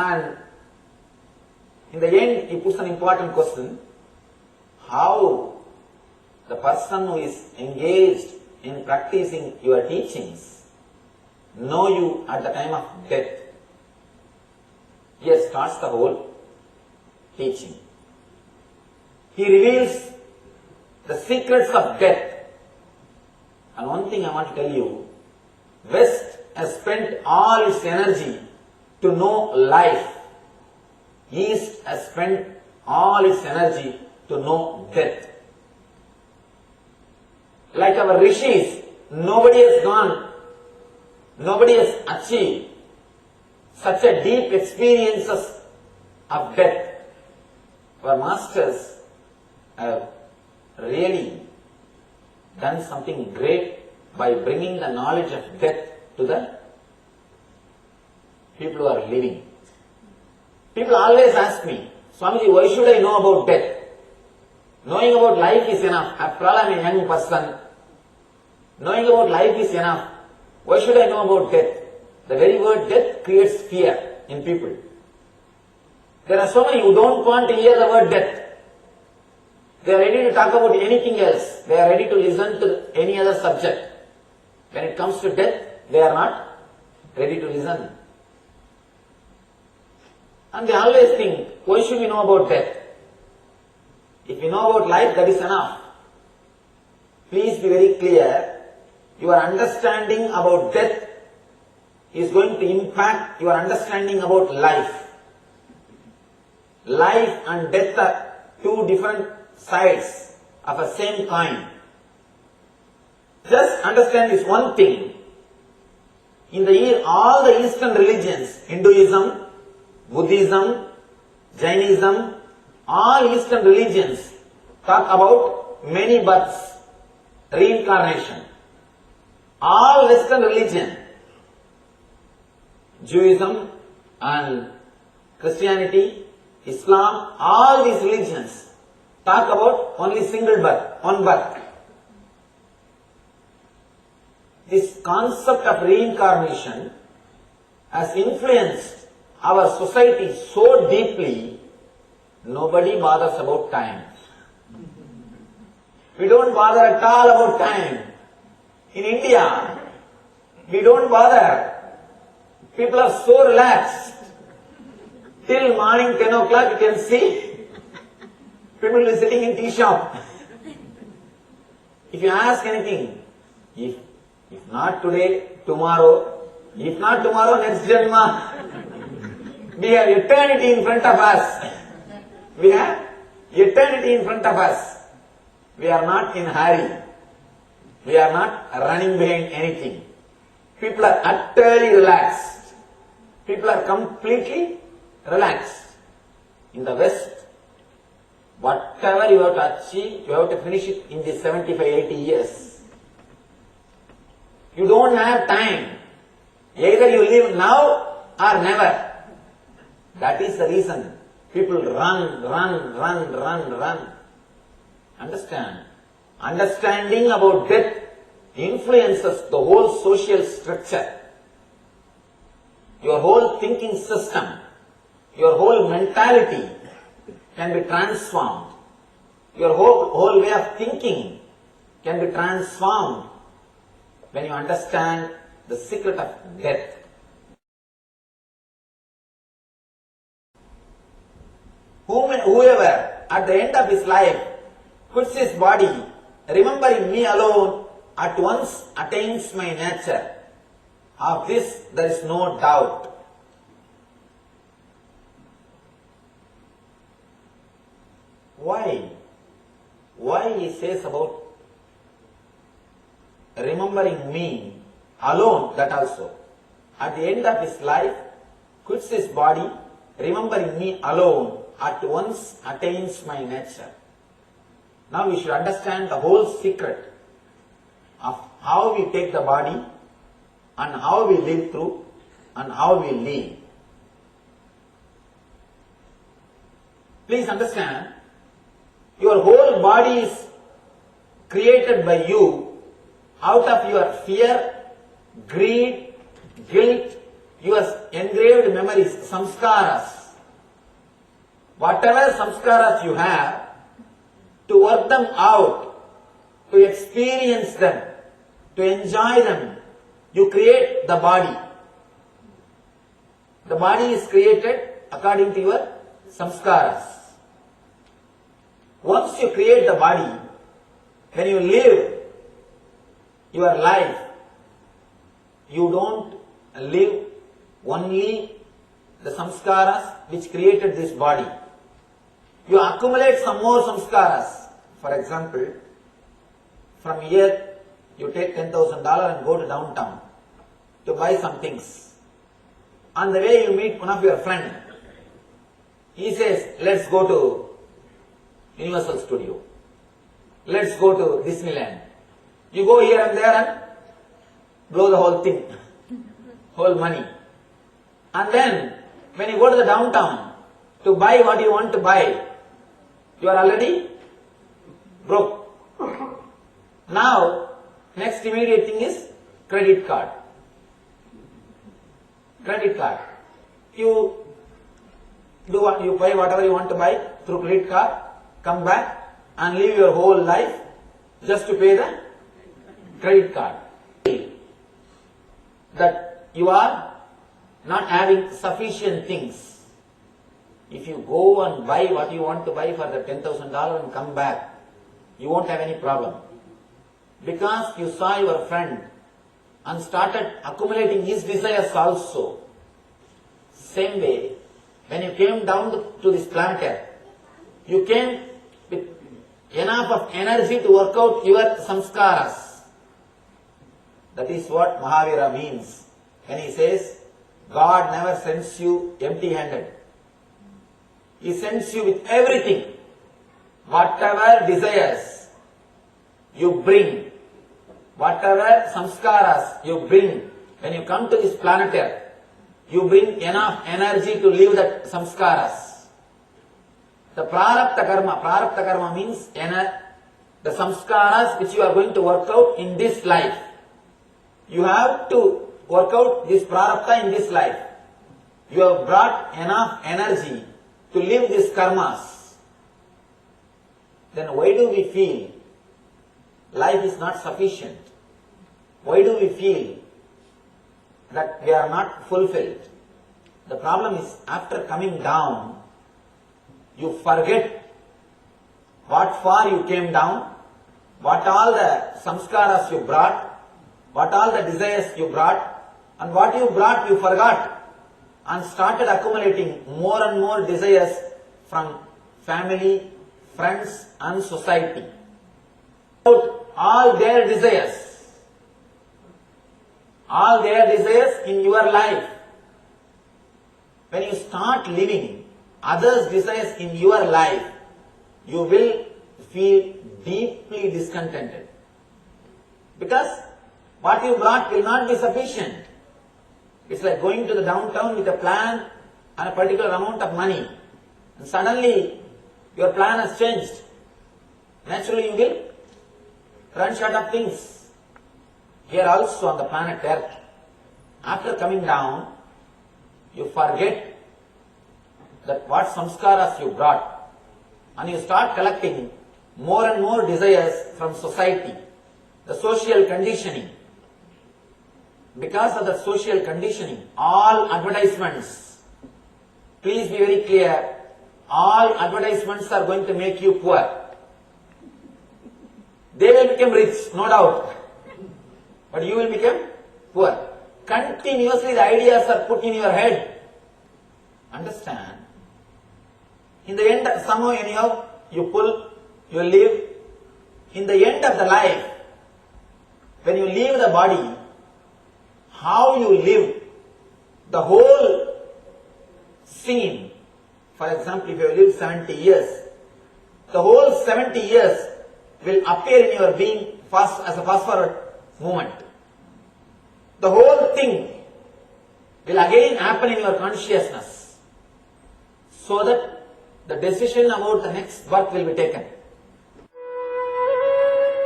And in the end, he puts an important question: how the person who is engaged in practicing your teachings know you at the time of death? Here starts the whole teaching. He reveals the secrets of death. And one thing I want to tell you, West has spent all its energy to know life. East has spent all its energy to know death. Like our rishis, nobody has achieved such a deep experiences of death. Our masters have really done something great by bringing the knowledge of death to the people who are living. People always ask me, Swamiji, why should I know about death? Knowing about life is enough. After all, I am a young person. Knowing about life is enough. Why should I know about death? The very word death creates fear in people. There are so many who don't want to hear the word death. They are ready to talk about anything else. They are ready to listen to any other subject. When it comes to death, they are not ready to listen. And they always think, why should we know about death? If you know about life, that is enough. Please be very clear. Your understanding about death is going to impact your understanding about life. Life and death are two different sides of a same coin. Just understand this one thing. In all the Eastern religions, Hinduism, Buddhism, Jainism, all Eastern religions talk about many births, reincarnation. All Western religion, Judaism and Christianity, Islam, all these religions talk about only single birth, one birth. This concept of reincarnation has influenced our society so deeply, nobody bothers about time. We don't bother at all about time. In India, we don't bother. People are so relaxed. Till morning 10 o'clock you can see people will be sitting in tea shop. If you ask anything, if not today, tomorrow, if not tomorrow, next Janma, we have eternity in front of us. We have eternity in front of us. We are not in a hurry. We are not running behind anything. People are utterly relaxed. People are completely relaxed. In the West, whatever you have to achieve, you have to finish it in the 75, 80 years. You don't have time. Either you live now or never. That is the reason people run. Understand? Understanding about death influences the whole social structure. Your whole thinking system, your whole mentality can be transformed. Your whole way of thinking can be transformed when you understand the secret of death. Whoever at the end of his life quits his body, remembering me alone, at once attains my nature. Of this there is no doubt. Why? Why he says about remembering me alone, that also. At the end of his life, quits his body, remembering me alone, at once attains my nature. Now we should understand the whole secret of how we take the body and how we live through and how we live. Please understand, your whole body is created by you out of your fear, greed, guilt, your engraved memories, samskaras, whatever samskaras you have, to work them out, to experience them, to enjoy them, you create the body. The body is created according to your samskaras. Once you create the body, when you live your life, you don't live only the samskaras which created this body. You accumulate some more samskaras. For example, from here you take $10,000 and go to downtown to buy some things. On the way you meet one of your friends. He says, let's go to Universal Studio. Let's go to Disneyland. You go here and there and blow the whole thing, whole money. And then, when you go to the downtown to buy what you want to buy, you are already broke. Now, next immediate thing is credit card. Credit card. You buy whatever you want to buy through credit card, come back and live your whole life just to pay the credit card. That you are not having sufficient things. If you go and buy what you want to buy for the $10,000 and come back, you won't have any problem. Because you saw your friend and started accumulating his desires also. Same way, when you came down to this planet Earth, you came with enough of energy to work out your samskaras. That is what Mahavira means when he says, God never sends you empty-handed. He sends you with everything. Whatever desires you bring, whatever samskaras you bring, when you come to this planet Earth, you bring enough energy to live that samskaras. The prarabdha karma means the samskaras which you are going to work out in this life. You have to work out this prarabdha in this life. You have brought enough energy to live these karmas. Then why do we feel life is not sufficient? Why do we feel that we are not fulfilled? The problem is, after coming down, you forget what far you came down, what all the samskaras you brought, what all the desires you brought, and what you brought you forgot, and started accumulating more and more desires from family, friends and society. All their desires in your life. When you start living others' desires in your life, you will feel deeply discontented. Because what you brought will not be sufficient. It's like going to the downtown with a plan and a particular amount of money. And suddenly your plan has changed. Naturally you will run short of things. Here also on the planet Earth, after coming down, you forget that what samskaras you brought, and you start collecting more and more desires from society, the social conditioning. Because of the social conditioning, all advertisements, please be very clear, all advertisements are going to make you poor. They will become rich, no doubt, but you will become poor. Continuously the ideas are put in your head. Understand? In the end, somehow anyhow, you pull, you live. In the end of the life, when you leave the body, how you live, the whole scene. For example, if you live 70 years, the whole 70 years will appear in your being fast as a fast-forward movement. The whole thing will again happen in your consciousness, so that the decision about the next birth will be taken.